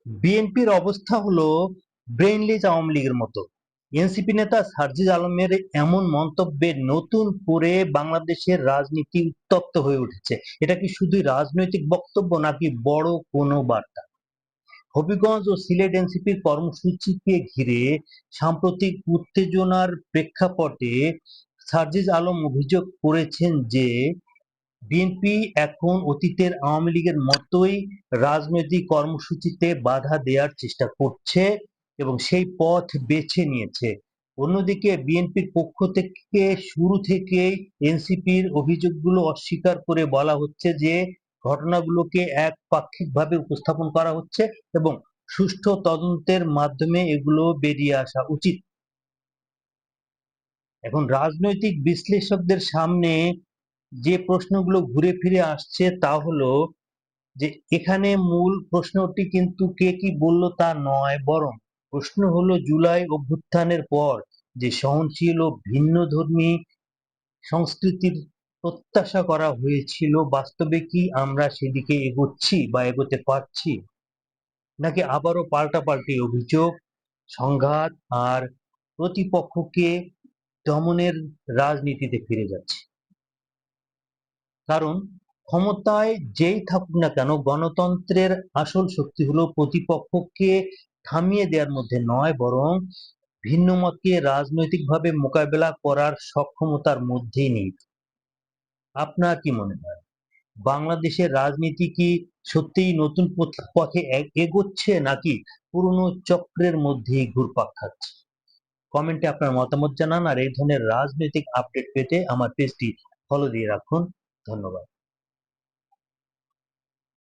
বিএনপির অবস্থা হলো ব্রেইনলিস আওয়ামী লীগের মতো। এনসিপি নেতা সার্জিস আলমের এমন মন্তব্যে নতুন করে বাংলাদেশের রাজনীতি উত্তপ্ত হয়ে উঠেছে। এটা কি শুধুই রাজনৈতিক বক্তব্য নাকি বড় কোনো বার্তা? হবিগঞ্জ ও সিলেট এনসিপির কর্মসূচিকে ঘিরে সাম্প্রতিক উত্তেজনার প্রেক্ষাপটে সার্জিস আলম অভিযোগ করেছেন যে বিএনপি এখন অতীতের আওয়ামী লীগের মতোই রাজনৈতিক কর্মসূচিতে বাধা দেওয়ার চেষ্টা করছে এবং সেই পথ বেছে নিয়েছে। অন্যদিকে বিএনপির পক্ষ থেকে শুরু থেকেই এনসিপির অভিযোগগুলো অস্বীকার করে বলা হচ্ছে যে ঘটনাগুলোকে একপাক্ষিকভাবে উপস্থাপন করা হচ্ছে এবং সুষ্ঠু তদন্তের মাধ্যমে এগুলো বেরিয়ে আসা উচিত। এখন রাজনৈতিক বিশ্লেষকদের সামনে যে প্রশ্নগুলো ঘুরে ফিরে আসছে তা হলো যে এখানে মূল প্রশ্নটি কিন্তু কে কি বলল তা নয়, বরং প্রশ্ন হলো জুলাই অভ্যুত্থানের পর যে সহনশীল ও ভিন্নধর্মী সংস্কৃতির প্রত্যাশা করা হয়েছিল, বাস্তবে কি আমরা সেদিকে এগোচ্ছি বা এগোতে পারছি, নাকি আবারও পাল্টাপাল্টি অভিযোগ, সংঘাত আর প্রতিপক্ষকে দমনের রাজনীতিতে ফিরে যাচ্ছে? কারণ ক্ষমতায় যেই থাকুক না কেন, গণতন্ত্রের আসল শক্তি হলো প্রতিপক্ষকে থামিয়ে দেওয়ার মধ্যে নয়, বরং ভিন্ন মতকে রাজনৈতিকভাবে মোকাবেলা করার সক্ষমতার মধ্যেই নেই। আপনার কি মনে হয় বাংলাদেশের রাজনীতি কি সত্যিই নতুন পথে এগোচ্ছে নাকি পুরনো চক্রের মধ্যেই ঘুরপাক খাচ্ছে? কমেন্টে আপনার মতামত জানান আর এই ধরনের রাজনৈতিক আপডেট পেতে আমার পেজটি ফলো দিয়ে রাখুন। ধন্যবাদ।